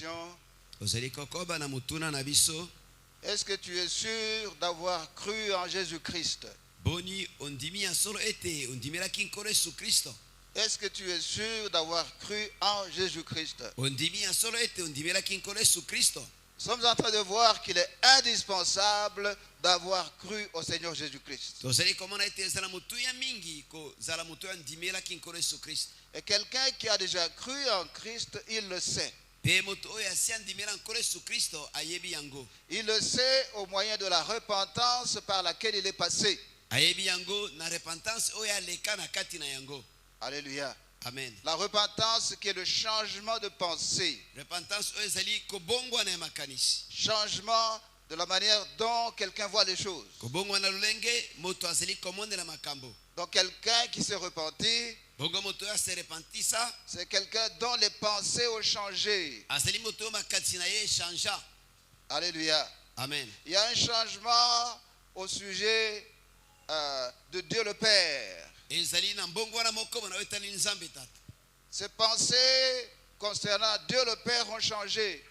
question. Est-ce que tu es sûr d'avoir cru en Jésus-Christ? Est-ce que tu es sûr d'avoir cru en Jésus-Christ? Nous sommes en train de voir qu'il est indispensable d'avoir cru au Seigneur Jésus-Christ. Et quelqu'un qui a déjà cru en Christ, il le sait. Il le sait au moyen de la repentance par laquelle il est passé. Alléluia. Amen. La repentance qui est le changement de pensée. Changement de la manière dont quelqu'un voit les choses. Donc quelqu'un qui s'est repenti, c'est quelqu'un dont les pensées ont changé. Alléluia. Amen. Il y a un changement au sujet de Dieu le Père. Ses pensées concernant Dieu le Père ont changé.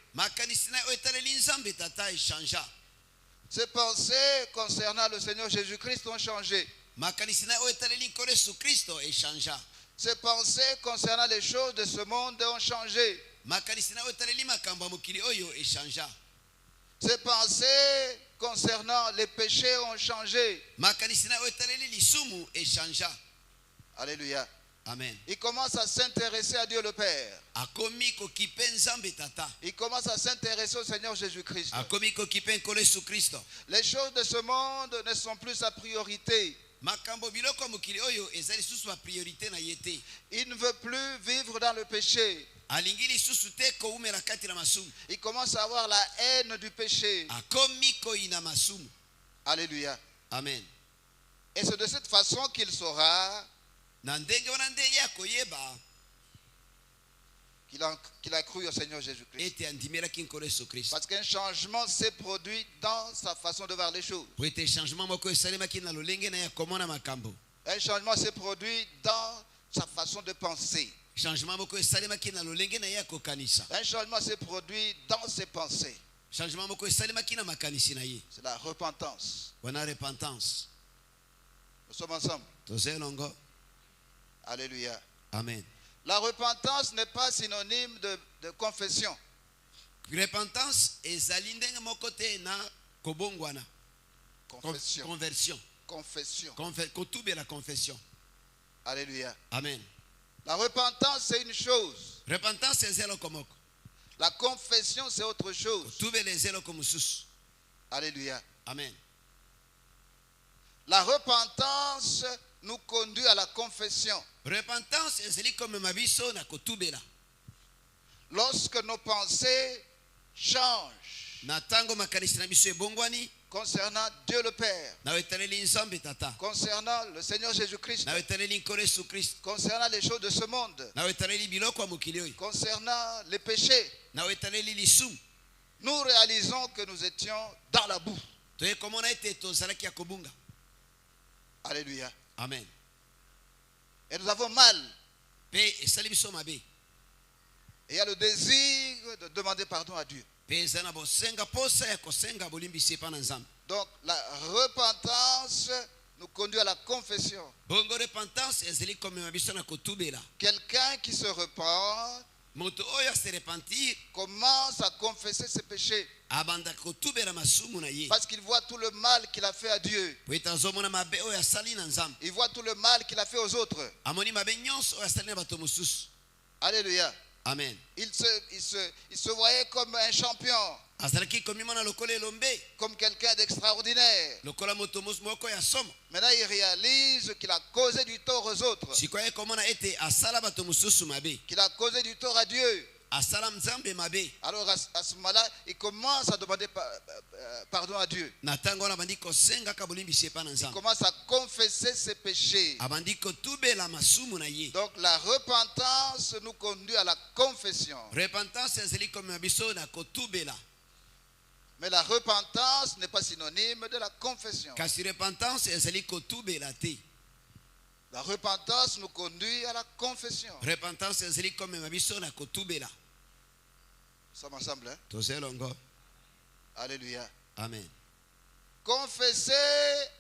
Ses pensées concernant le Seigneur Jésus-Christ ont changé. Ses pensées concernant les choses de ce monde ont changé. Ses pensées concernant les péchés ont changé. Alléluia. Amen. Il commence à s'intéresser à Dieu le Père. Il commence à s'intéresser au Seigneur Jésus-Christ. Les choses de ce monde ne sont plus sa priorité. Il ne veut plus vivre dans le péché. Il commence à avoir la haine du péché. Alléluia. Amen. Et c'est de cette façon qu'il saura qu'il a cru au Seigneur Jésus-Christ. Parce qu'un changement s'est produit dans sa façon de voir les choses. Un changement s'est produit dans sa façon de penser. Un changement s'est produit dans ses pensées. C'est la repentance. Nous sommes ensemble. Alléluia. Amen. La repentance n'est pas synonyme de confession. Repentance est na kobongwana. Confession. Conversion. Confession. La confession. Alléluia. Amen. La repentance, c'est une chose. Repentance c'est zelo komoko. La confession, c'est autre chose. Les zelo komusus. Alléluia. Amen. La repentance nous conduit à la confession. Repentance est comme mabiso na kotubela. Lorsque nos pensées changent Natango makanisi na biso ebongwani concernant Dieu le Père, na wetaleli nzambe tata. concernant le Seigneur Jésus-Christ, Na wetaleli nkole Christ. concernant les choses de ce monde, Na wetaleli biloko ya mokili oyo. concernant les péchés, Na wetaleli lisumu. nous réalisons que nous étions dans la boue. Toye komona ete tozalaki ya kobunga. Alléluia. Amen. Et nous avons mal. Pe esali biso mabe. Et il y a le désir de demander pardon à Dieu. Donc la repentance nous conduit à la confession. Quelqu'un qui se repent commence à confesser ses péchés. Parce qu'il voit tout le mal qu'il a fait à Dieu. Il voit tout le mal qu'il a fait aux autres. Alléluia. Amen. Il se voyait comme un champion. Comme quelqu'un d'extraordinaire. Maintenant il réalise qu'il a causé du tort aux autres. Qu'il a causé du tort à Dieu. Alors à ce moment-là, il commence à demander pardon à Dieu. Il commence à confesser ses péchés. Donc la repentance nous conduit à la confession. Mais la repentance n'est pas synonyme de la confession. La repentance nous conduit à la confession. sommes ensemble, hein? tozelongo. Alléluia. Amen. Confesser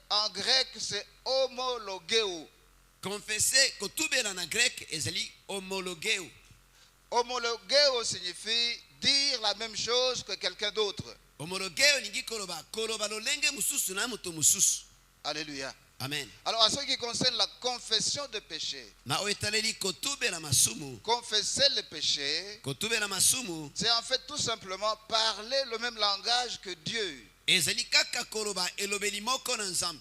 en grec, c'est homologeo. Confesser kotubela na grec ezali homologeo. Homologeo signifie dire la même chose que quelqu'un d'autre. Homologeo lingi koloba lolenge mususu na mutu mususu. Alléluia. Amen. Alors, à ce qui concerne la confession de péché, Na oetaleli kotubela masumu. confesser le péché, Kotubela masumu c'est en fait tout simplement parler le même langage que Dieu. ezali kaka koloba elobeli moko na nzambe.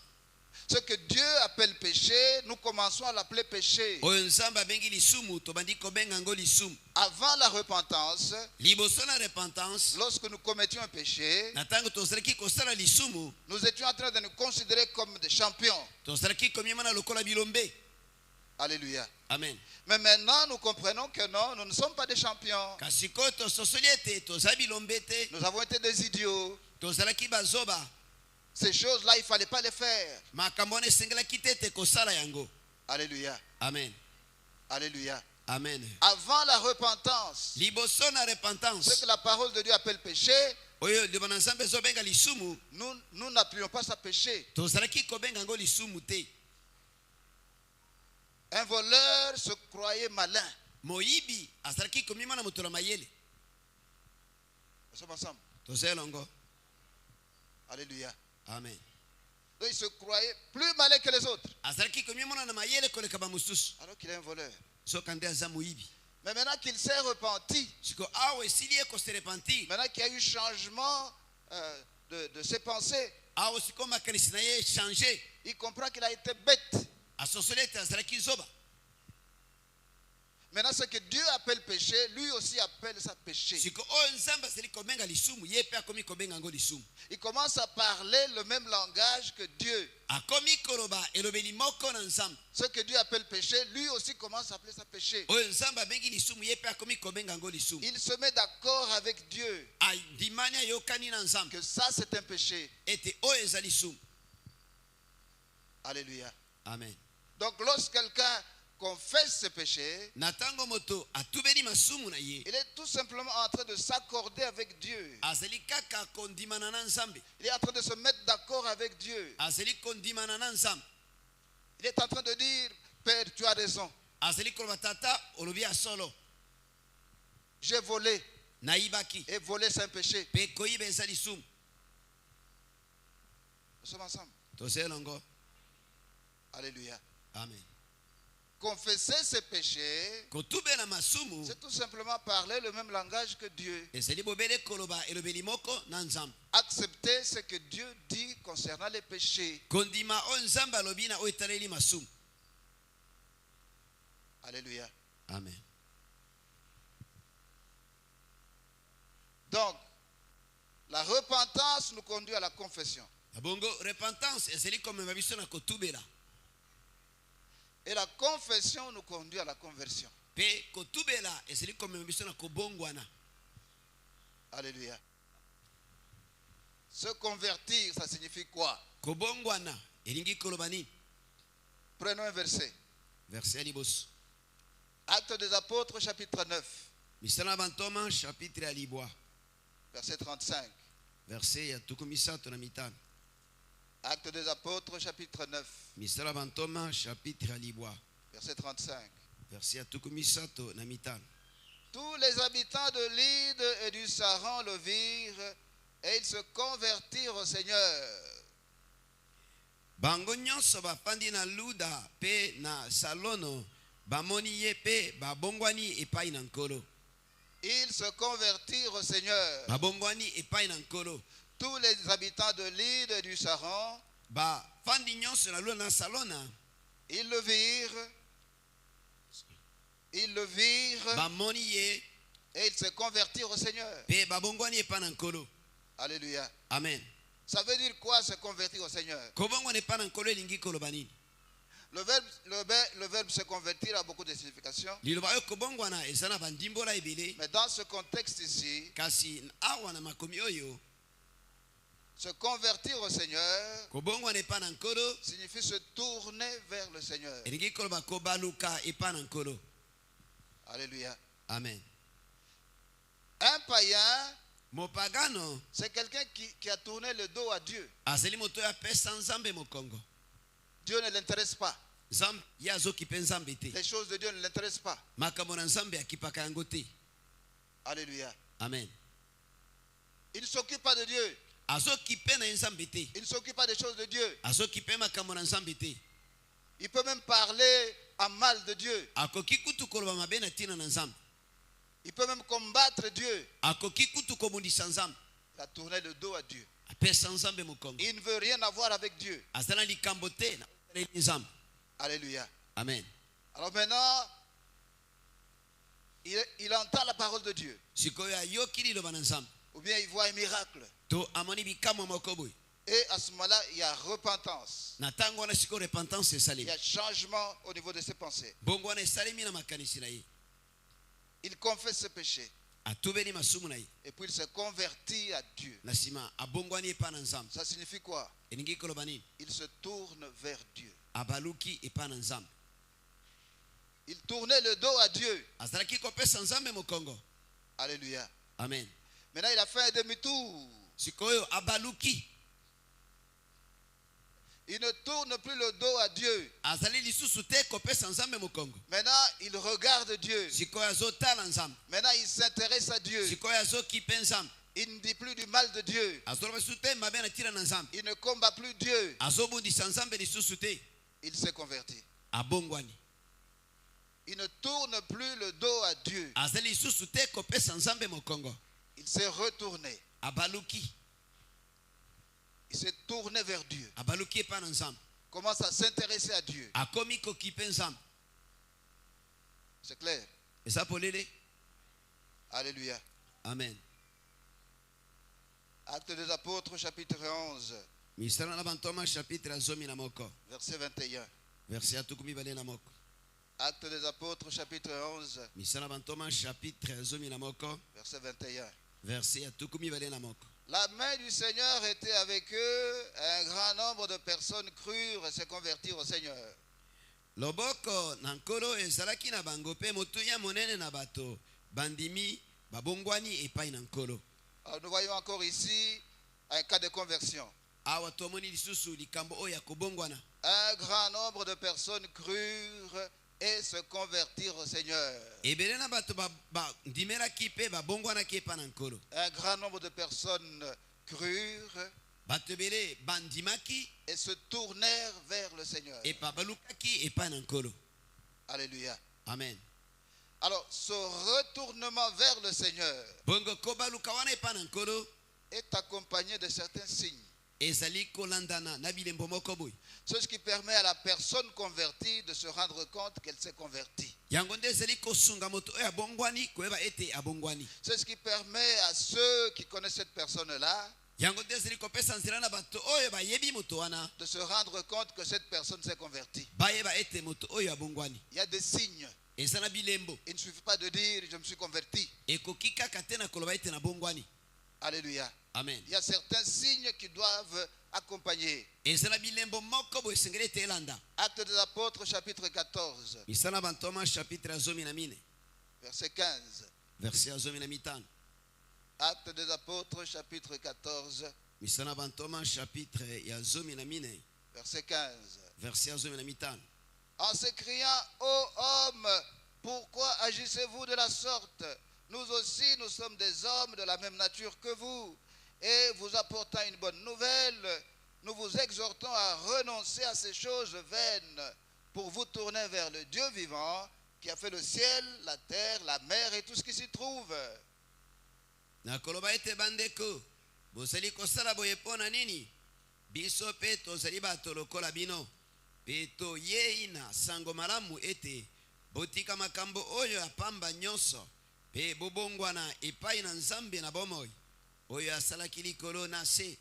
Ce que Dieu appelle péché, nous commençons à l'appeler péché. Oyo nzambe abengi lisumu tobandi kobenga ngo lisumu. Avant la repentance, Liboso na repentance lorsque nous commettions un péché, na tango tozalaki kosala lisumu nous étions en train de nous considérer comme des champions. tozalaki komiema na lokola bilombe. Alléluia. Amen. Mais maintenant, nous comprenons que non, nous ne sommes pas des champions. Kasi ko tososoli ete toza bilombe te Nous avons été des idiots. tozalaki bazoba. Ces choses-là, il ne fallait pas les faire. Makambo wana esengelaki te ete kosala yango. Alléluia. Amen. Alléluia. Amen. Avant la repentance, Liboso na ce repentance que la parole de Dieu appelle péché, oyo libo na nzambe ezobenga lisumu nous n'appuyons pas ça péché. tozalaki kobenga yango lisumu te. Un voleur se croyait malin. Moyibi azalaki komiema na moto na mayele. Nous sommes ensemble. Toza elongo. Alléluia. Amen. Donc il se croyait plus malin que les autres, Azalaki komiema na mayele koleka bamosusu. alors qu'il est un voleur. Soka nde aza moyibi. Mais maintenant qu'il s'est repenti, Siko awa esili ye kose repentir. maintenant qu'il y a eu changement de ses pensées, Awa siko makanisi na ye changer. il comprend qu'il a été bête. Asosoli ete azalaki zoba. Maintenant, ce que Dieu appelle péché, lui aussi appelle ça péché. Siko oyo nzambe azali kobenga lisumu ye pe akomi kobenga yango lisumu. Il commence à parler le même langage que Dieu. Akomi koloba elobeli moko na nzambe. Ce que Dieu appelle péché, lui aussi commence à appeler ça péché. Oyo nzambe abengi lisumu ye pe akomi kobenga yango lisumu. Il se met d'accord avec Dieu Andimani ayokani na nzambe que ça c'est un péché. ete oyo eza lisumu. Alléluia. Amen. Donc lorsque quelqu'un confesse ses péchés, Na tango moto atubeli masumu na ye il est tout simplement en train de s'accorder avec Dieu. azali kaka kondimana na nzambe. Il est en train de se mettre d'accord avec Dieu. Azali kondimana na nzambe. Il est en train de dire, Père, tu as raison. Azali koloba tata olobi asolo. J'ai volé. Naibaki Et voler c'est un péché. pe koyiba eza lisumu. Nous sommes ensemble. Toza elongo. Alléluia. Amen. Confesser ses péchés, Kotubela masumu c'est tout simplement parler le même langage que Dieu. ezali bobele koloba elobeli moko na nzambe. Accepter ce que Dieu dit concernant les péchés. Kondima oyo nzambe alobi na oyo etaleli masumu. Alléluia. Amen. Donc, la repentance nous conduit à la confession. Abongo repentance ezali komema biso na kotubela. Et la confession nous conduit à la conversion. Pe kotubela ezali komema biso na kobongwana. Alléluia. Se convertir, ça signifie quoi? Kobongwana elingi koloba nini? Prenons un verset. Verset ya liboso. Actes des Apôtres, chapitre 9, Misala bantoma chapitre ya libwa. verset 35. Verset ya tuku misato na mitano. Actes des Apôtres, chapitre 9, Misala bantoma chapitre ya libwa. verset 35. Verset ya tuku misato na mitano. Tous les habitants de Lyde et du Saron le virent et ils se convertirent au Seigneur. Bango nyonso bafandi na Luda pe na Salono bamoni ye pe babongwani epai na nkolo. Ils se convertirent au Seigneur. Babongwani epai na nkolo. Tous les habitants de Lyde et du Saron, Bafandi nyonso na Luda na Salona ils le virent bamoni ye et ils se convertirent au Seigneur. pe babongwani epai na nkolo. Alléluia. Amen. Ça veut dire quoi, se convertir au Seigneur? Kobongwana epai na nkolo elingi koloba nini? Le verbe se convertir a beaucoup de significations. Liloba oyo kobongwana eza na bandimbola ebele. Mais dans ce contexte ici, Kasi awa na makomi oyo se convertir au Seigneur kobongwana epai na nkolo signifie se tourner vers le Seigneur. elingi koloba kobaluka epai na nkolo. Alléluia. Amen. Un païen, mopagano c'est quelqu'un qui a tourné le dos à Dieu. azali moto ya pesa nzambe mokongo. Dieu ne l'intéresse pas. Nzambe ya azokipe nzambe te. Les choses de Dieu ne l'intéressent pas. Makambo na nzambe akipaka yango te. Alléluia. Amen. Il ne s'occupe pas de Dieu. Azokipe na nzambe te. Il ne s'occupe pas des choses de Dieu. Azokipe makambo na nzambe te. Il peut même parler en mal de Dieu. Akoki kutu koloba mabe na tina na nzambe. Il peut même combattre Dieu. Akoki kutu kobundisa nzambe. Il a tourné le dos à Dieu. Apesa nzambe mokongo. Il ne veut rien avoir avec Dieu. Azala likambo te na nzambe. Alléluia. Amen. Alors maintenant, il entend la parole de Dieu. Sikoyo ayoki liloba na nzambe. Ou bien il voit un miracle. To amoni bikamwa mokoboy. Et à ce moment-là, il y a repentance. Na tango na siko repentance Il esalemi. y a changement au niveau de ses pensées. Bongo na esalemi na makanisi na ye. Il confesse ses péchés. Atubeni masumu na ye. Et puis il se convertit à Dieu. Na sima abongwani epa na nzambe. Ça signifie quoi? Eningi koloba nini? Il se tourne vers Dieu. Abaluki epa na nzambe. Il tournait le dos à Dieu. Azalaki kopesa nzambe mokongo. Alléluia. Amen. Maintenant, il a fait un demi-tour. Sikoyo abaluki. Il ne tourne plus le dos à Dieu. Azali lisusu te kopesa nzambe mokongo. Maintenant, il regarde Dieu. Sikoyo azotala nzambe. Maintenant, il s'intéresse à Dieu. Sikoyo azokipe nzambe. Il ne dit plus du mal de Dieu. Azoloba lisusu te mabe na tira na nzambe. Il ne combat plus Dieu. Azobundisa nzambe lisusu te. Il s'est converti. Abongwani. Il ne tourne plus le dos à Dieu. Azali lisusu te kopesa nzambe mokongo. Il s'est retourné. Abaluki. Il s'est tourné vers Dieu. Abaluki epa na nzambe. Commence à s'intéresser à Dieu. Akomi kokipe nzambe. C'est clair. Eza polele. Alléluia. Amen. Actes des Apôtres, chapitre 11, Misala na bantoma chapitre azomi na moko. verset 21. Verset atukumi bale na moko. Actes des Apôtres, chapitre 11, Misala bantoma chapitre azomi na moko. verset 21. Verset atukumi bale na moko. La main du Seigneur était avec eux. Un grand nombre de personnes crurent et se convertirent au Seigneur. Loboko na nkolo ezalaki na bango pe motuya monene na bato bandimi babongwani epai na nkolo. Alors nous voyons encore ici un cas de conversion. Awa tomoni lisusu likambo oya kobongwana. Un grand nombre de personnes crurent et se convertirent au Seigneur. Ebele na bato ndimelaki pe babongwanaki epai na nkolo. Un grand nombre de personnes crurent Bato ebele bandimaki et se tournèrent vers le Seigneur. epa balukaki epai na nkolo. Alléluia. Amen. Alors, ce retournement vers le Seigneur Bongo kobaluka wana epai na nkolo est accompagné de certains signes. ezali kolandana na bilembo moko boy. C'est ce qui permet à la personne convertie de se rendre compte qu'elle s'est convertie. Yango nde ezali kosunga moto oyo abongwani koyeba ete abongwani. C'est ce qui permet à ceux qui connaissent cette personne-là Yango nde ezali kopesa nzela na bato oyo bayebi moto wana de se rendre compte que cette personne s'est convertie. bayeba ete moto oyo abongwani. Il y a des signes. Eza na bilembo. Il ne suffit pas de dire je me suis converti. Ekoki kaka te na koloba ete na bongwani. Alléluia. Amen. Il y a certains signes qui doivent accompagner. Eza na bilembo moko boy esengeli ete elanda. Actes des Apôtres, chapitre 14, Misala bantoma chapitre azomi na mine. verset 15. Verset azomi na mitano. Actes des Apôtres, chapitre 14, Misala bantoma chapitre ya azomi na mine. verset 15. Verset azomi na mitano. En s'écriant, ô hommes, pourquoi agissez-vous de la sorte? Nous aussi, nous sommes des hommes de la même nature que vous. Et vous apportant une bonne nouvelle, nous vous exhortons à renoncer à ces choses vaines pour vous tourner vers le Dieu vivant qui a fait le ciel, la terre, la mer et tout ce qui s'y trouve. Na koloba ete bandeko bozali kosala boye pona nini biso pe tozali bato lokola bino pe toyei na sango malamu ete botika makambo oyo ya pamba nyonso pe bobongwana epai na nzambe na bomoi oyo asalaki likolo na se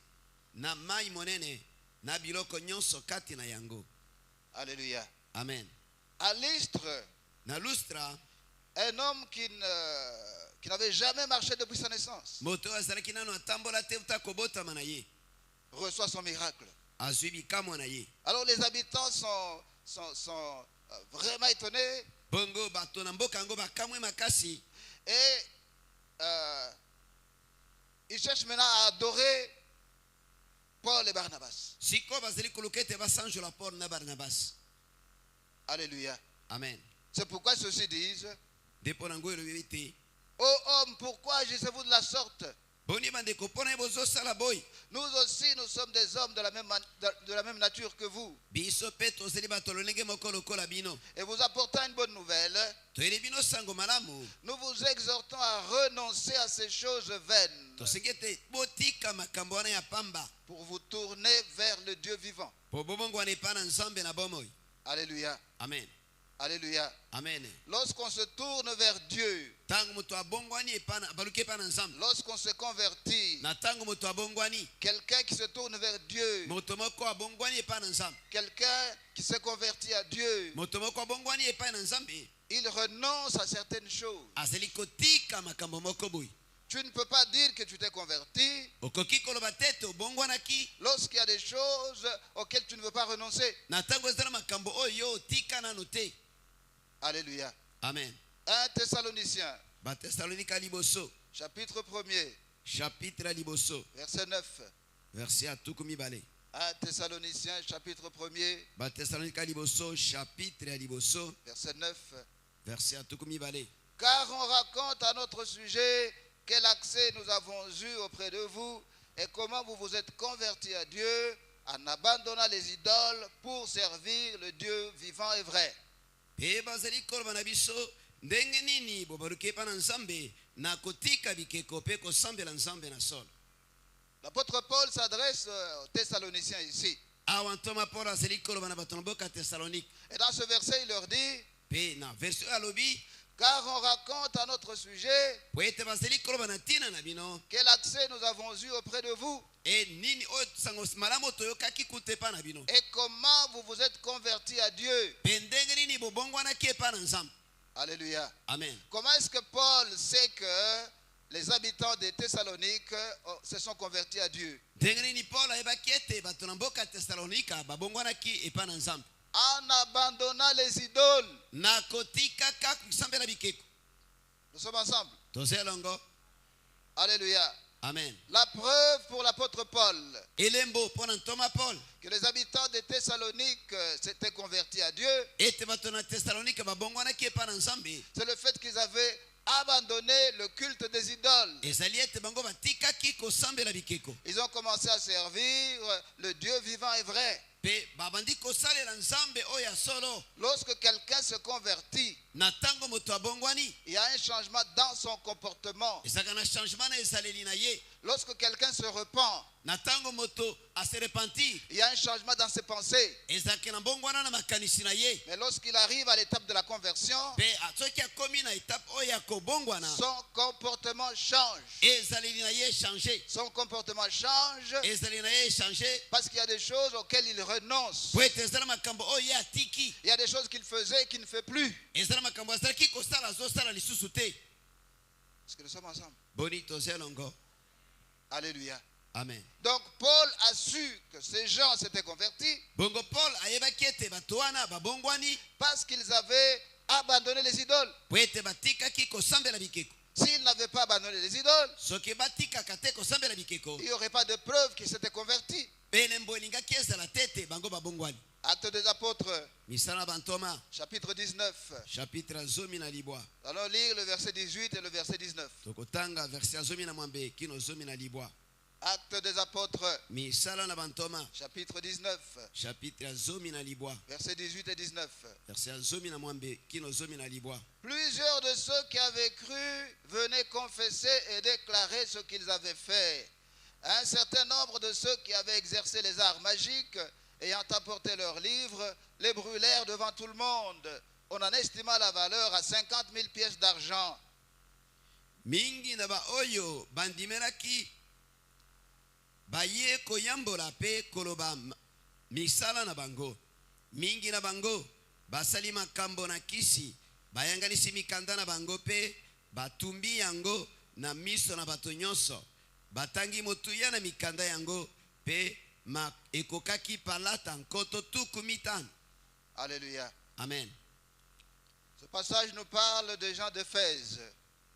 na mai monene na biloko nyonso kati na yango. Alléluia. Amen. À Lystre, Na Lustra un homme qui n'avait jamais marché depuis sa naissance moto azalaki nano atambola te uta kobotama na ye reçoit son miracle. azwi bikamwa na ye. Alors les habitants sont vraiment étonnés Bongo bato na mboka yango bakamwe makasi. et ils cherchent maintenant à adorer Paul et Barnabas. sikoyo bazali koluka ete basanjola Paul na Barnabas. Alléluia. Amen. C'est pourquoi ceux-ci disent, Nde mpo na ngo elobi ete ô homme, pourquoi agissez-vous de la sorte? boni bandeko mpo na ye bozosala boyi. Nous aussi, nous sommes des hommes de la même nature que vous. Biso mpe tozali bato lolenge moko lokola bino. Et vous apportant une bonne nouvelle, toyeli bino sango malamu. nous vous exhortons à renoncer à ces choses vaines tosengi ete botika makambo wana ya pamba pour vous tourner vers le Dieu vivant. po bobongwana epai na nzambe na bomoi. Alléluia. Amen. Alléluia. Amen. Lorsqu'on se tourne vers Dieu, Tango moto abongwani baluki epai na nzambe. lorsqu'on se convertit, Na tango moto abongwani quelqu'un qui se tourne vers Dieu, moto moko abongwani epai na nzambe. quelqu'un qui se convertit à Dieu, Moto moko abongwani epai na nzambe il renonce à certaines choses. azali kotika makambo moko boyi. Tu ne peux pas dire que tu t'es converti Okoki koloba te ete obongwanaki lorsqu'il y a des choses auxquelles tu ne veux pas renoncer. na tango ezala makambo oyo otika nano te. Alléluia. Amen. 1 Thessaloniciens, Batesalonika liboso chapitre 1er, chapitre ya liboso verset 9. verset ya tuku mibale. 1 Thessaloniciens, chapitre 1er, Batesalonika liboso chapitre ya liboso verset 9. verset ya tuku mibale. Car on raconte à notre sujet quel accès nous avons eu auprès de vous et comment vous vous êtes convertis à Dieu en abandonnant les idoles pour servir le Dieu vivant et vrai. Pe bazali koloba na biso ndenge nini bobaluki epai na nzambe na kotika bikeko mpe kosambela nzambe na solo. L'apôtre Paul s'adresse aux Thessaloniciens ici. Awa ntoma Paul azali koloba na bato na mboka Thessalonique. Et dans ce verset, il leur dit, Pe na verset oyo alobi car on raconte à notre sujet po ete bazali koloba na ntina na bino quel accès nous avons eu auprès de vous e nini oyo sango malamu toyokaki kuta epai na bino et comment vous vous êtes convertis à Dieu. pe ndenge nini bobongwanaki epai na nzambe. Alléluia. Amen. Comment est-ce que Paul sait que les habitants de Thessalonique se sont convertis à Dieu? ndenge nini Paul ayebaki ete bato na mboka Thessalonika babongwanaki epai na nzambe En abandonnant les idoles. na kotika kaka kosambela bikeko. Nous sommes ensemble. Toza elongo. Alléluia. Amen. La preuve pour l'apôtre Paul Elembo mpo na ntoma Paul que les habitants de Thessalonique s'étaient convertis à Dieu, ete bato na Thessalonika babongwanaki epai na nzambe c'est le fait qu'ils avaient abandonné le culte des idoles. ezali ete bango batikaki kosambela bikeko Ils ont commencé à servir le Dieu vivant et vrai. mpe babandi kosalela nzambe oyo ya solo. Lorsque quelqu'un se convertit, Na ntango moto abongwani il y a un changement dans son comportement. ezalaka na changement na ezaleli na ye. Lorsque quelqu'un se repent, Na ntango moto ase repentir il y a un changement dans ses pensées. ezalaki na mbongwana na makanisi na ye. Mais lorsqu'il arrive à l'étape de la conversion, mpe soki akomi na etape oyo ya kobongwana son comportement change. ezaleli na ye echange. Son comportement change ezaleli na ye echange parce qu'il y a des choses auxquelles il renonce. po ete ezala makambo oyo ye atiki. Il y a des choses qu'il faisait et qu'il ne fait plus. ezala makambo azalaki kosala azosala lisusu te. Est-ce que nous sommes ensemble? boni toza elongo. Alléluia. Amen. Donc Paul a su que ces gens s'étaient convertis bongo Paul ayebaki ete bato wana babongwani parce qu'ils avaient abandonné les idoles. po ete batikaki kosambela bikeko. S'ils n'avaient pas abandonné les idoles, soki batikaka te kosambela bikeko il n'y aurait pas de preuve qu'ils s'étaient convertis. mpe elembo elingaki ezala te ete bango babongwani. Actes des apôtres, misala na bantoma chapitre 19. chapitre ya zomi na libwa Nous allons lire le verset 18 et le verset 19. tokotanga verset ya zomi na mwambe kino zomi na libwa. Actes des apôtres, misala na bantoma chapitre 19, chapitre ya zomi na libwa verset 18 et 19. verset ya zomi na mwambe kino zomi na libwa. Plusieurs de ceux qui avaient cru venaient confesser et déclarer ce qu'ils avaient fait. Un certain nombre de ceux qui avaient exercé les arts magiques, ayant apporté leurs livres, les brûlèrent devant tout le monde. On en estima la valeur à 50 000 pièces d'argent. mingi na baoyo bandimelaki baye koyambola mpe koloba misala na bango. Mingi na bango basali makambo na kisi bayanganisi mikanda na bango mpe batumbi yango na miso na bato nyonso. Batangi motuya na mikanda yango mpe ekokaki palata nkoto tuku mitano. Alléluia. Amen. Ce passage nous parle des gens d'Éphèse.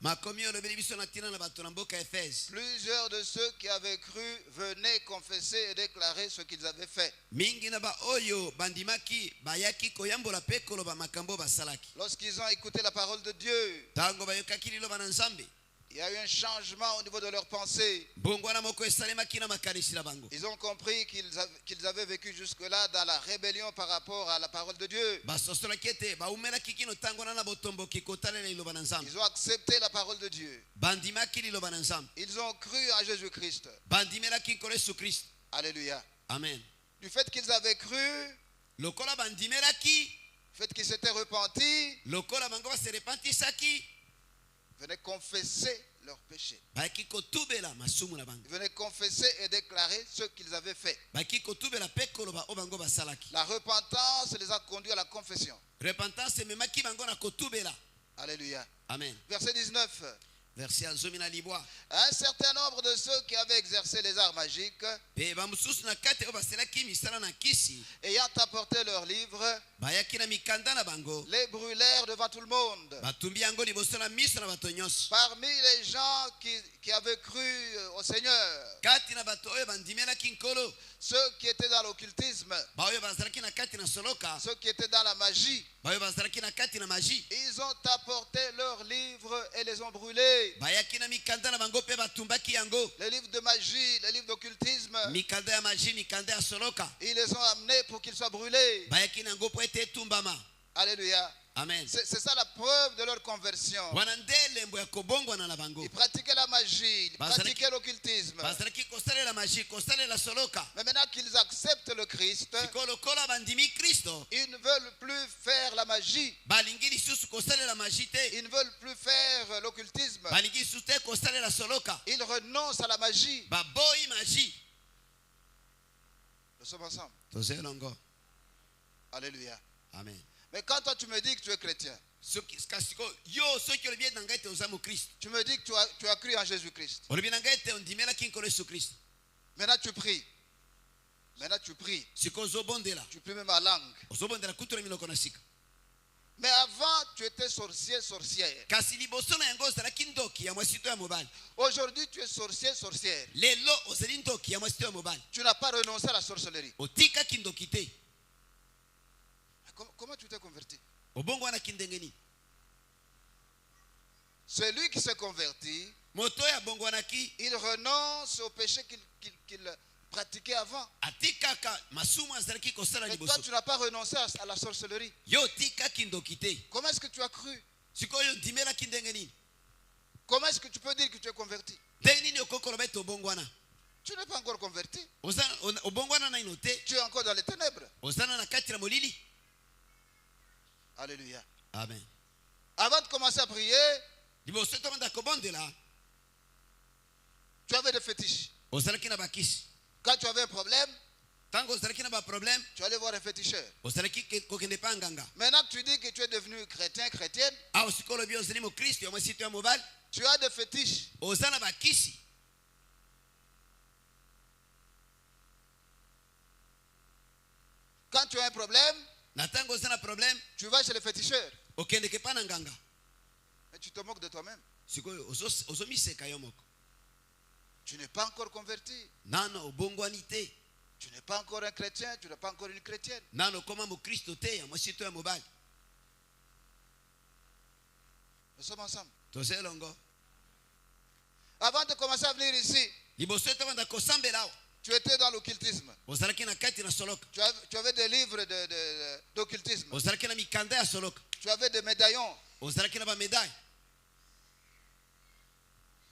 makomi olobeli biso na ntina na bato na mboka Efese. Plusieurs de ceux qui avaient cru venaient confesser et déclarer ce qu'ils avaient fait. Mingi na ba oyo bandimaki bayaki koyambola pe koloba makambo basalaki. Lorsqu'ils ont écouté la parole de Dieu, Tango bayokaki liloba na Nzambe, il y a eu un changement au niveau de leurs pensées. mbongwana moko esalemaki na makanisi na bango. Ils ont compris qu'ils avaient vécu jusque-là dans la rébellion par rapport à la parole de Dieu. Basosolaki ete baumelaki kino ntango na botomboki kotalela liloba na Nzambe. Ils ont accepté la parole de Dieu. Bandimaki liloba na Nzambe. Ils ont cru en Jésus-Christ. Bandimelaki nkolo Yesu Kristo. Alléluia. Amen. Du fait qu'ils avaient cru, Lokola bandimelaki, du fait qu'ils s'étaient repentis, lokola bango base repentisaki, venaient confesser leurs péchés. bayaki kotubela masumu na bango. Ils venaient confesser et déclarer ce qu'ils avaient fait. Bayaki kotubela pe koloba o bango basalaki. La repentance les a conduits à la confession. Repentance ememaki bango na kotubela. Alléluia. Amen. Verset 19. Verset azomi na libwa. Un certain nombre de ceux qui avaient exercé les arts magiques, Pe bamususu na kati oyo baselaki misala na kisi, ayant apporté leurs livres, bayaki na mikanda na bango, les brûlèrent devant tout le monde. batumbi yango liboso na miso na bato nyonso. Parmi les gens qui avaient cru au Seigneur, Kati na bato oyo bandimelaki nkolo, ceux qui étaient dans l'occultisme, baoyo bazalaki na kati na soloka, ceux qui étaient dans la magie, baoyo bazalaki na kati na maji, ils ont apporté leurs livres et les ont brûlés. bayaki na mikanda na bango pe batumbaki yango. Les livres de magie, les livres d'occultisme, Mikanda ya maji, mikanda ya soloka, ils les ont amenés pour qu'ils soient brûlés. bayaki na yango po ete etumbama. Alléluia. Amen. C'est ça la preuve de leur conversion. Wana nde elembo ya kobongwana na bango. Ils pratiquaient la magie, ils pratiquaient l'occultisme. Bazalaki kosalela maji, kosalela soloka. Mais maintenant qu'ils acceptent le Christ, Sikoyo lokola bandimi Kristo, ils ne veulent plus faire la magie. balingi lisusu kosalela maji te, Ils ne veulent plus faire l'occultisme. balingi lisusu te kosalela soloka, Ils renoncent à la magie. baboyi maji. Nous sommes ensemble. Tozali elongo. Alléluia. Amen. Mais quand toi tu me dis que tu es chrétien, Kasi sikoyo yo soki olobi ete na ngai te oza mokristo, tu me dis que tu as cru en Jésus-Christ. olobi na ngai te ondimelaki nkolo Yesu Kristo, Maintenant tu pries. Maintenant tu pries. sikoyo ozobondela, Tu pries même ma langue. ozobondela kutu na minoko na sika. Mais avant, tu étais sorcier, sorcière. Kasi liboso na yango ozalaki ndoki ya mwasi to ya mobali. Aujourd'hui, tu es sorcier, sorcière. Lelo ozali ndoki ya mwasi to ya mobali, Tu n'as pas renoncé à la sorcellerie. otikaki ndoki te. Comment tu t'es converti? Obongwanaki ndenge nini? Celui qui s'est converti, Moto oyo abongwanaki il renonce au péché qu'il pratiquait avant. atikaka masumu azalaki kosala Mais toi, liboso. tu n'as pas renoncé à la sorcellerie. Yo otikaki ndoki te. Comment est-ce que tu as cru? Sikoyo ondimelaki ndenge nini? Comment est-ce que tu peux dire que tu es converti? Ndenge nini okoki koloba ete obongwana? Tu n'es pas encore converti. Obongwana naino te. Tu es encore dans les ténèbres. Ozana na kati na molili. Alléluia. Amen. Avant de commencer à prier, Liboso tovanda kobondela, tu avais des fétiches. ozalaki na bakisi. Quand tu avais un problème, Tango ozalaki na baproblème, tu allais voir un féticheur. ozalaki kokende pa nganga. Maintenant que tu dis que tu es devenu chrétien, chrétienne, Awa sikoyo olobi ozali mokristo ya mwasi to ya mobali, tu as des fétiches. oza na bakisi. Quand tu as un problème, Na tango oza na problème, tu vas chez le féticheur. okendeke pa na nganga. Mais tu te moques de toi-même. Sikoyo ozomiseka yo moko. Tu n'es pas encore converti. Nano obongwani te. Tu n'es pas encore un chrétien. Tu n'es pas encore une chrétienne. Nano koma mokristo te ya mwasi to ya mobali. Nous sommes ensemble. Tozali elongo. Avant de commencer à venir ici, Liboso tovanda kosambela awa, tu étais dans l'occultisme. ozalaki na kati na soloka. Tu avais des livres d'occultisme. Ozalaki na mikanda ya soloka. Tu avais des médaillons. Ozalaki na bamedaille.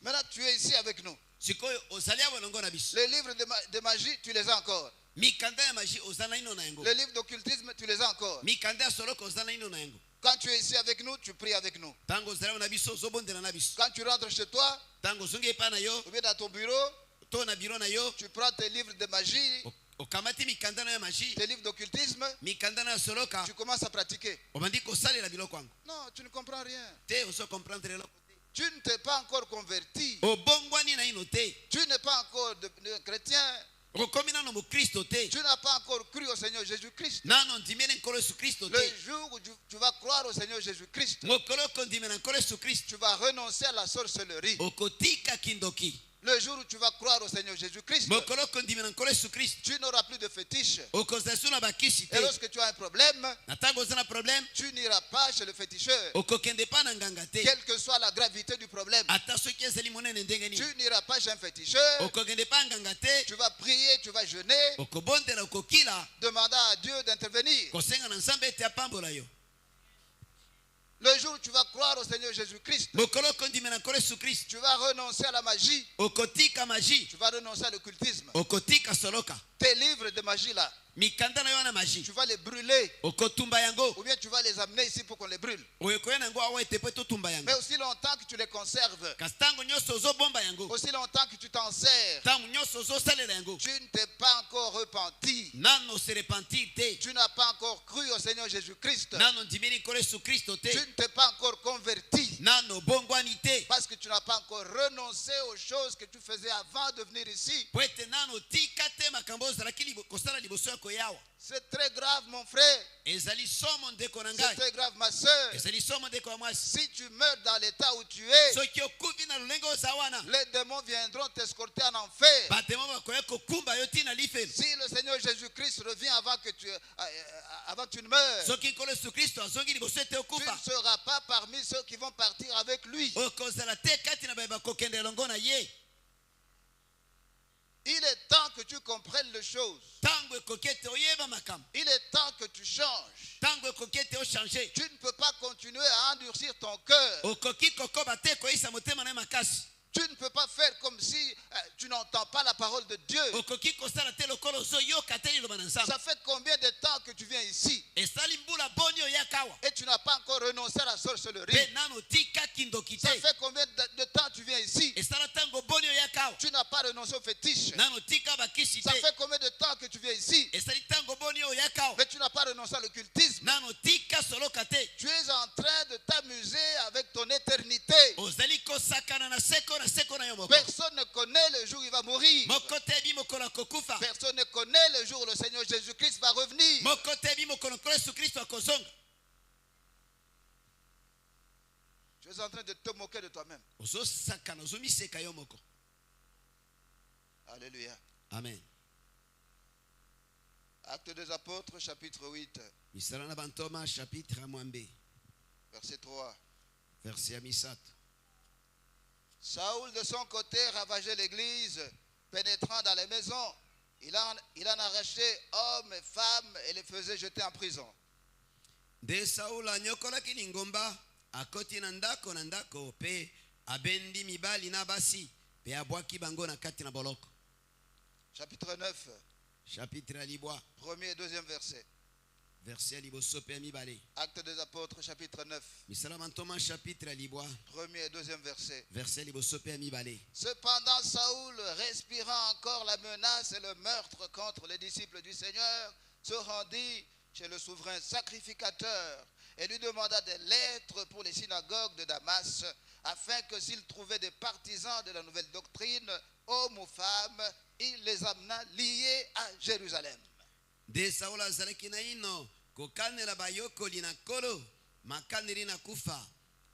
Maintenant, tu es ici avec nous. Sikoyo ozali awa elongo na biso. Les livres de magie, tu les as encore. Mikanda ya maji oza na ino na yango. Les livres d'occultisme, tu les as encore. Mikanda ya soloka oza na ino na yango. Quand tu es ici avec nous, tu pries avec nous. Tango ozali awa na biso ozobondela na biso. Quand tu rentres chez toi, Tango ozongi epai na yo ou bien dans ton bureau, to na biro na yo, tu prends tes livres de magie, okamati mikanda na ya maji, tes livres d'occultisme, mikanda na ya soloka, tu commences à pratiquer. obandi kosalela biloko yango. Non, tu ne comprends rien. Te ozo comprendre eloko te. Tu ne t'es pas encore converti. Obongwani na ino te. Tu n'es pas encore de chrétien. Okomi nano mokristo te. Tu n'as pas encore cru au Seigneur Jésus-Christ. Nano ndimele nkolo Yesu Kristo Le te. jour où tu vas croire au Seigneur Jésus-Christ, mokolo kondimela nkolo yesu kristo tu vas renoncer à la sorcellerie. okotika kindoki. Le jour où tu vas croire au Seigneur Jésus-Christ, mokolo kondimela nkolo yesu kristo tu n'auras plus de fétiche. okozala su na bakisi Et te. lorsque tu as un problème, na ntango oza na problème tu n'iras pas chez le féticheur. okokende pa na nganga te. Quelle que soit la gravité du problème, ata soki ezali monene ndenge tu nini n'iras pas chez un féticheur. okokende pa nganga te. Tu vas prier, tu vas jeûner, okobondela okokila demandant à Dieu d'intervenir. kosenga na nzambe ete apambola yo. Le jour où tu vas croire au Seigneur Jésus-Christ, mokolo okondimela nkolo yesu kristo tu vas renoncer à la magie, okotika magie, tu vas renoncer à l'occultisme. okotika soloka. Tes livres de magie là, mikanda na yo wana magie tu vas les brûler, okotumba yango. ou bien tu vas les amener ici pour qu'on les brûle. oyekoya na yango awa ete po totumba yango. Mais aussi longtemps que tu les conserves, kasi ntango nyonso ozobomba yango, aussi longtemps que tu t'en sers, ntango nyonso ozosalela yango, tu ne t'es pas encore repenti. nano se repentir te, Tu n'as pas encore cru au Seigneur Jésus-Christ. nano ndimeli nkolo yesu kristo te, Tu ne t'es pas encore converti. nano bongwani te, Parce que tu n'as pas encore renoncé aux choses que tu faisais avant de venir ici. po ete nano tika te makambo ozalaki kosala liboso ya koyawa. C'est très grave, mon frère. ezali somo ndeko na C'est ngai, très grave, ma soeur. ezali somo ndeko ya mwasi. Si tu meurs dans l'état où tu es, soki okufi na lolenge oza wana, les démons viendront t'escorter en enfer. bademo bakoya kokumba yo ntina lifelo. Si le Seigneur Jésus-Christ revient avant que tu ne meurs, soki nkolo yesu kristo azongi liboso ete tu ne okufa, seras pas parmi ceux qui vont partir avec lui. okozala te kati na baye bakokende elongo na ye. Il est temps que tu comprennes les choses. ntango ekoki ete oyeba makambo, Il est temps que tu changes. ntango ekoki ete ochange, Tu ne peux pas continuer à endurcir ton cœur. okoki kokoba te koyisa motema na ye makasi. Tu ne peux pas faire comme si tu n'entends pas la parole de Dieu. okoki kosala te lokola ozoyoka te liloba na nzambe. Ça fait combien de temps que tu viens ici esali mbula boni oyaka awa, et tu n'as pas encore renoncé à la sorcellerie? mpe nano tika kindoki Ça te. fait combien de temps tu viens ici? esala ntango boni oyaka awa, Tu n'as pas renoncé au fétiche. nano tika bakisi Ça te. fait combien de temps que tu viens ici? esali ntango boni oyaka awa, Mais tu n'as pas renoncé à l'occultisme. nano tika soloka te. Tu es en train de t'amuser avec ton éternité. ozali kosakana na seko na yo moko. Personne ne connaît le jour où il va mourir. moko teyebi mokolo akokufa, Personne ne connaît le jour où le Seigneur Jésus-Christ va revenir. moko teyebi mokolo nkolo yesu kristo akozonga. Tu es en train de te moquer de toi-même. ozosakana, ozomiseka yo moko. Alléluia. amen. Actes des Apôtres, chapitre 8, misala na bantoma chapitre ya mwambe verset 3. verse ya misato. Saoul, de son côté, ravageait l'église, pénétrant dans les maisons. Il en arrachait hommes et femmes et les faisait jeter en prison. nde saulo anyokolaki lingomba, akoti na ndako mpe abendi mibali na basi, mpe abwaki bango na kati na boloko. Chapitre 9, chapitre ya libwa premier et deuxième verset. verse ya liboso mpe ya mibale. Actes des Apôtres, chapitre 9, misala bantoma chapitre ya libwa premier et deuxième verset. verse ya liboso mpe ya mibale. Cependant, Saoul, respirant encore la menace et le meurtre contre les disciples du Seigneur, se rendit chez le souverain sacrificateur et lui demanda des lettres pour les synagogues de Damas, afin que s'il trouvait des partisans de la nouvelle doctrine, hommes ou femmes, il les amena liés à Jérusalem. nde saulo azalaki na ino kokanela bayokoli na nkolo makaneli na kufa,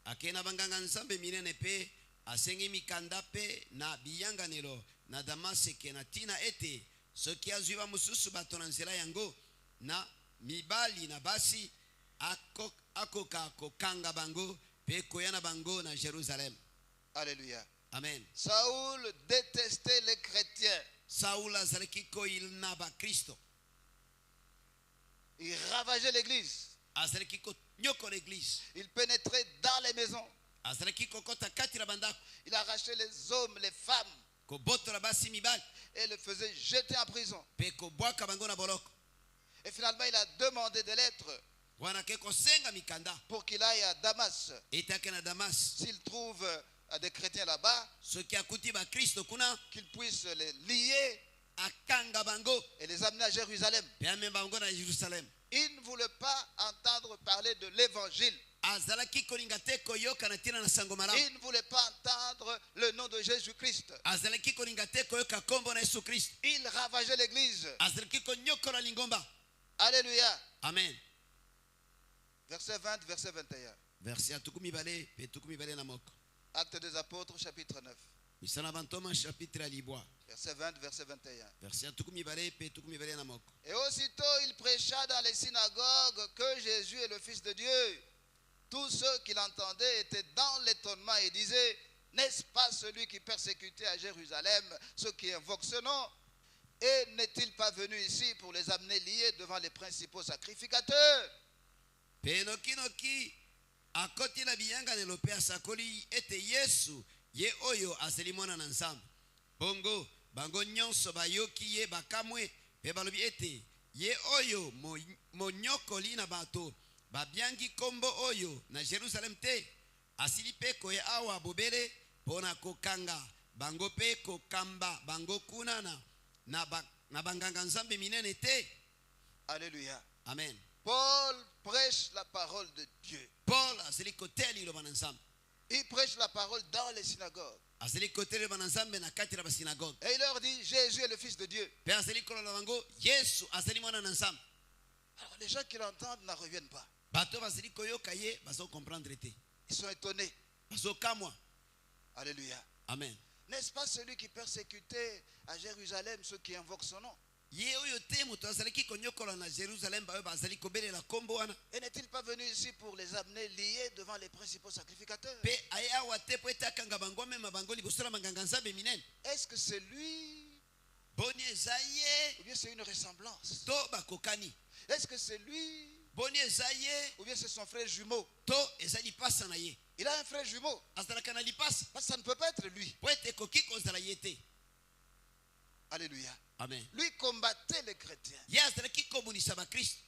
akei na banganga nzambe minene mpe asengi mikanda mpe na biyanganelo na damaseke na ntina ete soki azwi bamosusu bato na nzela yango na mibali na basi, akoka kokanga bango mpe koya na bango na Jérusalem. Alléluia. amen. Saoul détestait les chrétiens. saulo azalaki koyila na bakristo, Il ravageait l'église. azalaki konyokola eglise, Il pénétrait dans les maisons. azalaki kokota kati na bandako, Il arrachait les hommes, les femmes kobotola basi mibali et les faisait jeter en prison. mpe kobwaka bango na boloko. Et finalement, il a demandé des lettres wana ke kosenga mikanda pour qu'il aille à Damas. ete ake na Damas, S'il trouve des chrétiens là-bas, soki akuti bakristo kuna qu'il puisse les lier akanga bango et les amener à Jérusalem. mpe amemba bango na Yerusalem. Il ne voulait pas entendre parler de l'évangile. azalaki kolinga te koyoka na ntina na sango malamu, Il ne voulait pas entendre le nom de Jésus-Christ. azalaki kolinga te koyoka kombo na Yesu Kristo, Il ravageait l'église. azalaki konyokola lingomba. Alléluia. amen. Verset 20, verset 21. verset ya tukumi mibale pe tukumi mibale na moko. Actes des apôtres, chapitre 9. Misala bantoma chapitre ya libwa Verset 20, verset 21. verset ya tukumi mibale pe tukumi mibale na moko. Et aussitôt il prêcha dans les synagogues que Jésus est le Fils de Dieu. Tous ceux qui l'entendaient étaient dans l'étonnement et disaient, n'est-ce pas celui qui persécutait à Jérusalem ceux qui invoquent ce nom? Et n'est-il pas venu ici pour les amener liés devant les principaux sacrificateurs? Pe noki akoti na biyanganelo pe asakoli ete Yesu ye oyo azali mwana na Nzambe. Bongo bango nyonso bayoki ye bakamwe pe balobi ete ye oyo monyokoli na bato babyangi kombo oyo na Jerusalem te asili pe koye awa bobele pona kokanga bango pe kokamba bango kuna na banganga Nzambe minene te. Alléluia. Amen. Paul prêche la parole de Dieu. Paul azali koteli lo bananzambe. Il prêche la parole dans les synagogues. Azali koteli lo bananzambe na kati na synagogue. Et il leur dit, Jésus est le Fils de Dieu. Pe azali kolola bango Yesu azali mwana na Nzambe. Alors les gens qui l'entendent n'en reviennent pas. Bato bazali koyoka ye bazo comprendre te. Ils sont étonnés. Bazo kamwa. Alléluia. Amen. N'est-ce pas celui qui persécutait à Jérusalem ceux qui invoquent son nom? Ye oyo te moto azali ki konyokola na Jerusalem bayo bazali kobelela kombo wana. Et n'est-il pas venu ici pour les amener liés devant les principaux sacrificateurs? Pe aya wa te po etakanga bango mema bango liboso na banganga Nzambe minene. Est-ce que c'est lui Boni ezaye ou bien c'est une ressemblance? to bakokani. Est-ce que c'est lui Boni ezaye ou bien c'est son frère jumeau? to ezali pasa na ye. Il a un frère jumeau. Azalaka na lipasa. Parce que ça ne peut pas être lui. Po ete koki kozala ye te. Alléluia. Amen. Lui combattait les chrétiens. Ye azalaki kobunisa bakristo.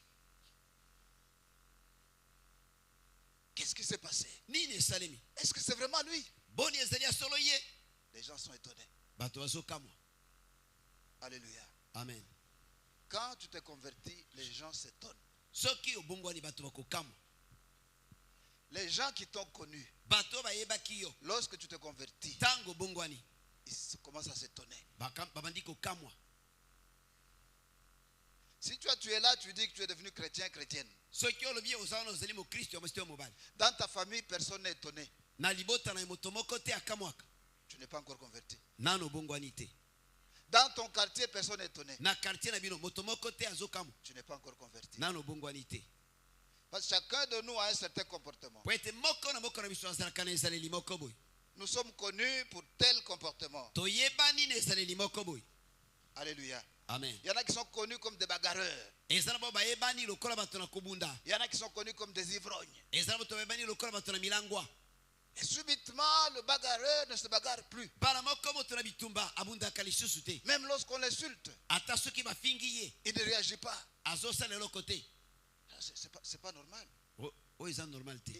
Qu'est-ce qui s'est passé? Nini esalemi? Est-ce que c'est vraiment lui? Boni ezali ya solo ye. Les gens sont étonnés. Bato bazokamwa. Alléluia. Amen. Quand tu t'es converti, les gens s'étonnent. Soki obongwani bato bakokamwa. Les gens qui t'ont connu, Bato bayebaki yo. lorsque tu t'es converti, Tango bongwani. ils commencent à s'étonner. Babandi kokamwa. Si toi tu es là, tu dis que tu es devenu chrétien, chrétienne. Soki olobi ozana ozali mo Kristo ya mosito mobali. Dans ta famille, personne n'est étonné. Na libota na moto moko te akamwaka. Tu n'es pas encore converti. Nano bongwani te. Dans ton quartier, personne n'est étonné. Na quartier na bino moto moko te azokamwa. Tu n'es pas encore converti. Nano bongwani te. Parce que chacun de nous a un certain comportement. Po ete moko na biso azalaka na ezaleli moko boy. Nous sommes connus pour tel comportement. Toyebani na ezaleli moko boy. Alléluia. Amen. Il y en a qui sont connus comme des bagarreurs. Ezala bo bayebani lokola bato na kobunda. Il y en a qui sont connus comme des ivrognes. Ezala bo bayebani lokola bato na milangwa. Et subitement, le bagarreur ne se bagarre plus. Bala moko moto na bitumba abundaka lisusu te. Même lorsqu'on l'insulte, Ata soki bafingi ye il ne réagit pas. azosala eloko te. C'est pas normal. O eza normal te.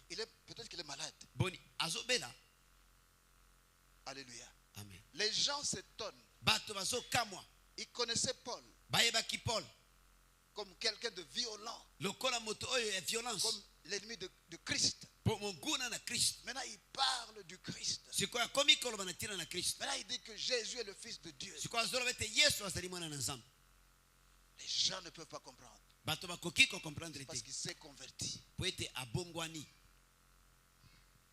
Peut-être qu'il est malade. Boni azobela. Alléluia. Amen. Les gens s'étonnent. Bato bazokamwa. Ils connaissaient Paul Bayebaki Paul comme quelqu'un de violent, lokola moto oyo ya violence. comme l'ennemi de Christ. Po monguna na Kristo. Maintenant, il parle du Christ. Sikoya komi koloba na tina na Kristo. Maintenant, il dit que Jésus est le Fils de Dieu. Sikoya zoloba ete Yesu azali mwana na Nzambe. Les gens ne peuvent pas comprendre Bato bakoki ko comprendre te. parce qu'il s'est converti. Po ete abongwani.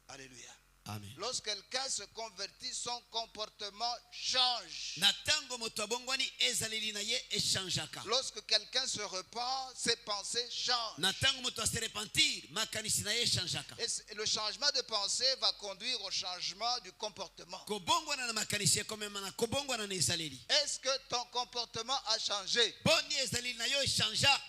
Alléluia. Amen. Lorsque quelqu'un se convertit, son comportement change. Na tango moto abongwani ezaleli na ye echangeaka. Lorsque quelqu'un se repent, ses pensées changent. Na tango moto ase repentir makanisi na ye echangeaka. Et le changement de pensée va conduire au changement du comportement. Kobongwana na makanisi ekomema na kobongwana na ezaleli. Est-ce que ton comportement a changé? Boni ezaleli na yo echangea.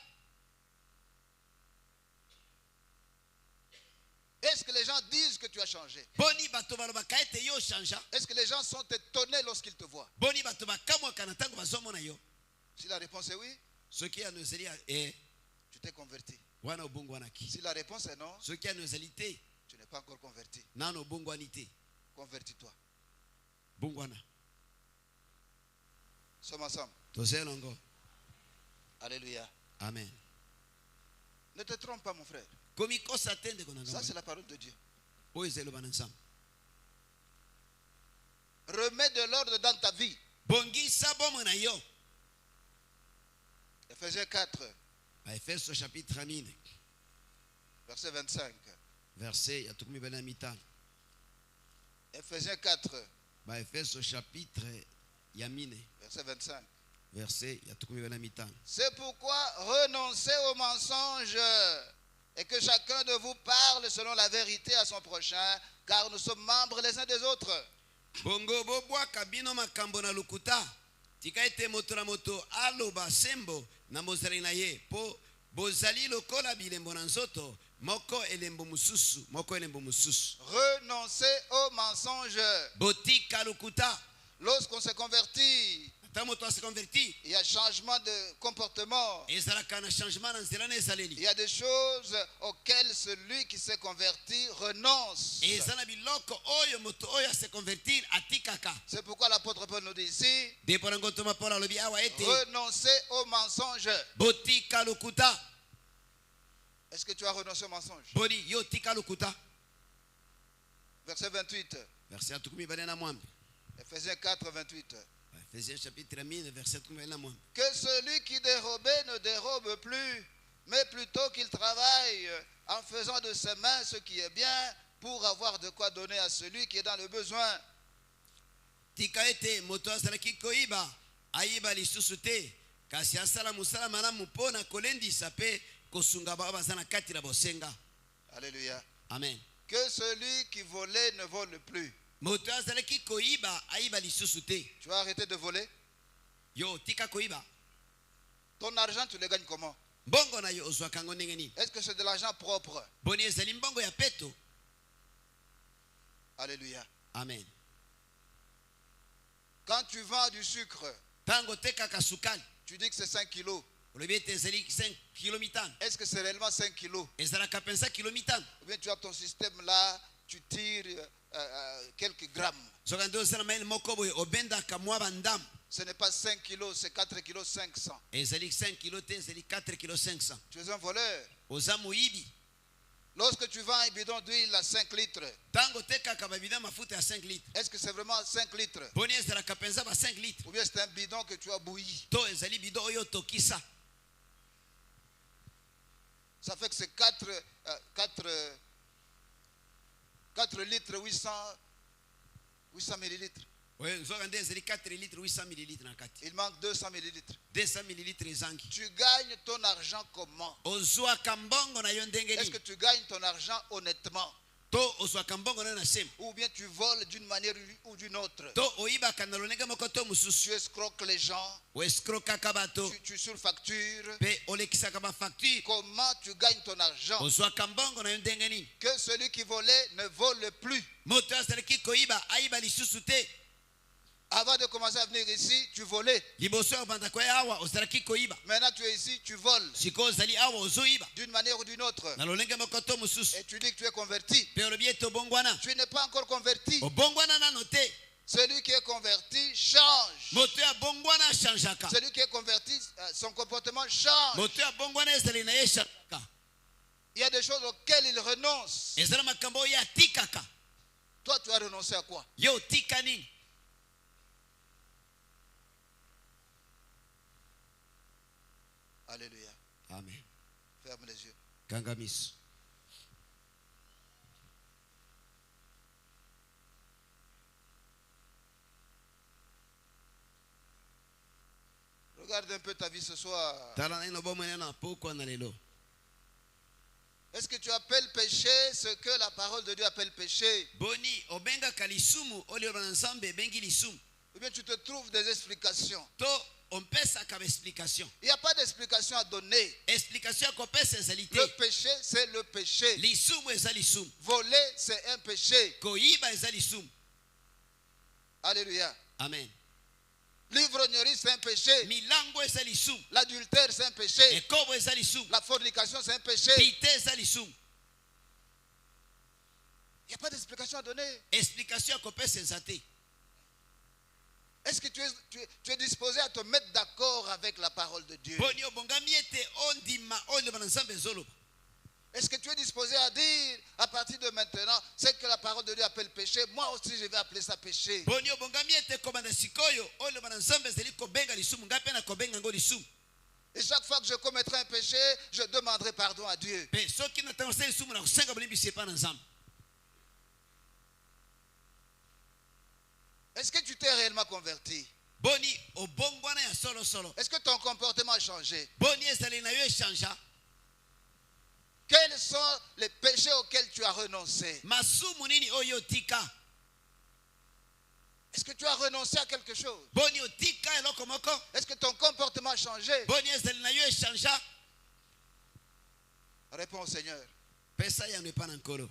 Est-ce que les gens disent que tu as changé? Boni bato balobaka ete yo changea. Est-ce que les gens sont étonnés lorsqu'ils te voient? Boni bato bakamwaka na tango bazomona yo. Si la réponse est oui, Soki ya no ezali tu t'es converti. wana obongwanaki. Si la réponse est non, Soki ya no ezali te tu n'es pas encore converti. nano obongwani te. Convertis-toi. Bongwana. Sommes ensemble. Tozelongo. Alléluia. Amen. Ne te trompe pas, mon frère. Komi kosa tende kona Ça, ngamba. c'est la parole de Dieu. O ezelo bana Nzambe. Remets de l'ordre dans ta vie. Bongisa bomo na yo. Ephésiens 4, Efeso chapitre 4. Verset 25. verset ya 25. Ephésiens 4, Baefeso chapitre ya 4 verset 25. verset ya 25. C'est pourquoi renoncez aux mensonges et que chacun de vous parle selon la vérité à son prochain, car nous sommes membres les uns des autres. Bongo bobwaka bino makambo na lukuta tika ete moto na moto aloba sembo na mozali na ye po bozali lokola bilembo na nzoto moko elembo mususu moko elembo mususu. Renoncez aux mensonges. Botika lukuta Lorsqu'on se convertit, ata moto ase converti il y a changement de comportement. ezalaka na changement na nzela na Il ezaleli y a des choses auxquelles celui qui s'est converti renonce. eza na biloko oyo moto oyo ase convertir atikaka. C'est pourquoi l'apôtre Paul nous dit ici, Ndipo na ngotoma Paulo alobi awa ete renoncez aux mensonges. botika lukuta. Est-ce que tu as renoncé aux mensonges? Boni yo tika lukuta. Verset 28. Verset ya 24. Ephésiens 4, 28. Ephésiens chapitre 4 verset 24. Que celui qui dérobait ne dérobe plus, mais plutôt qu'il travaille en faisant de ses mains ce qui est bien pour avoir de quoi donner à celui qui est dans le besoin. Tika ete moto azalaki koyiba ayiba lisusu te kasi asala mosala malamu mpo na kolendisa mpe kosunga bao baza na kati na bosenga. Alléluia. Amen. Que celui qui volait ne vole plus. Moto azalaki koyiba ayiba lisusu te. Tu as arrêté de voler? Yo tika koyiba. Ton argent, tu le gagnes comment? Mbongo na yo ozwaka ngo ndenge nini? Est-ce que c'est de l'argent propre? Boni ezali mbongo ya peto. Alléluia. Amen. Quand tu vends du sucre, Tango tekaka sukali tu dis que c'est 5 kilos. olobi ete ezali 5 kilo mitano. Est-ce que c'est réellement 5 kilos? Ezalaka pensa kilo mitano. Ou bien tu as ton système là, tu tires quelques grammes. Soka nde osala mayele moko boye obendaka mwa bandamu. Ce n'est pas 5 kilos, c'est 4 kilos 500. Ezali 5 kilo te ezali 4 kilo 500. Tu es un voleur. Oza moyibi. Lorsque tu vends un bidon d'huile à 5 litres, Tango tekaka babida mafuta ya 5 litres. est-ce que c'est vraiment 5 litres? Boni ezalaka penza ba 5 litres. Ou bien c'est un bidon que tu as bouilli? To ezali bidon oyo tokisa. Ça fait que c'est 4 litres 800 millilitres. Oye nzoka nde ezali 4 litres 800 millilitres na kati. Il manque 200 millilitres. 200 millilitres ezangi. Tu gagnes ton argent comment? Ozwaka mbongo na yo ndenge Est-ce nini? que tu gagnes ton argent honnêtement? To ozwaka mbongo na yo na sema. Ou bien tu voles d'une manière ou d'une autre? To oyibaka na lolenge moko to Tu mosusu. escroques les gens, Oeskrokaka bato. tu surfactures. Pe olekisaka ba facture. Comment tu gagnes ton argent? Ozwaka mbongo na yo ndenge nini? Que celui qui volait ne vole plus. Moto azalaki koyiba ayiba lisusu te. Avant de commencer à venir ici, tu volais. Liboso ya banda koya awa ozalaki koyiba. Maintenant tu es ici, tu voles. Siko ozali awa ozoyiba. D'une manière ou d'une autre. Na lolenge moko to mosusu. Et tu dis que tu es converti. Pe olobi ete obongwana. Tu n'es pas encore converti. Obongwana nano te. Celui qui est converti change. Moto ya bongwana achangeaka. Celui qui est converti, son comportement change. Moto ya bongwana ezali na ye changeaka. Il y a des choses auxquelles il renonce. Ezala makambo oyo atikaka. Toi, tu as renoncé à quoi? Yo tika nini? Alléluia. Amen. Ferme les yeux. Kanga miso. Regarde un peu ta vie ce soir. Tala na ino bomwe na poko na lelo. Est-ce que tu appelles péché ce que la parole de Dieu appelle péché? Boni obenga kalisumu olio na nzambe bengi lisumu. Ou bien tu te trouves des explications? To on pesa ka explication. Il n'y a pas d'explication à donner. Explication ko pesa ezalité. Le péché, c'est le péché. Lisumu eza lisumu. Voler, c'est un péché. Koyiba eza lisumu. Alléluia. Amen. L'ivrognerie, c'est un péché. Milango eza lisumu. L'adultère, c'est un péché. Ekobo eza lisumu. La fornication, c'est un péché. Pite eza lisumu. Il n'y a pas d'explication à donner. Explication ko pesa ezate. Est-ce que tu es disposé à te mettre d'accord avec la parole de Dieu? Boni obongami ete ondima olio na nzambe zoloba. Est-ce que tu es disposé à dire, à partir de maintenant, c'est que la parole de Dieu appelle péché, moi aussi je vais appeler ça péché? Boni obongami ete kobanda sikoyo olio na nzambe zeli kobenga lisumu ngape na kobenga ngo lisumu. Et chaque fois que je commettrai un péché, je demanderai pardon à Dieu. Pe soki na tango seli sumu na kusenga boni biso epai na Nzambe. Est-ce que tu t'es réellement converti? Boni obongwana ya solo solo. Est-ce que ton comportement a changé? Boni ezali na yo echangea. Quels sont les péchés auxquels tu as renoncé? Masumu nini oyo tika? Est-ce que tu as renoncé à quelque chose? Boni otika eloko moko? Est-ce que ton comportement a changé? Boni ezali na yo echangea. Réponds au Seigneur. Pesa yango epai na Nkolo.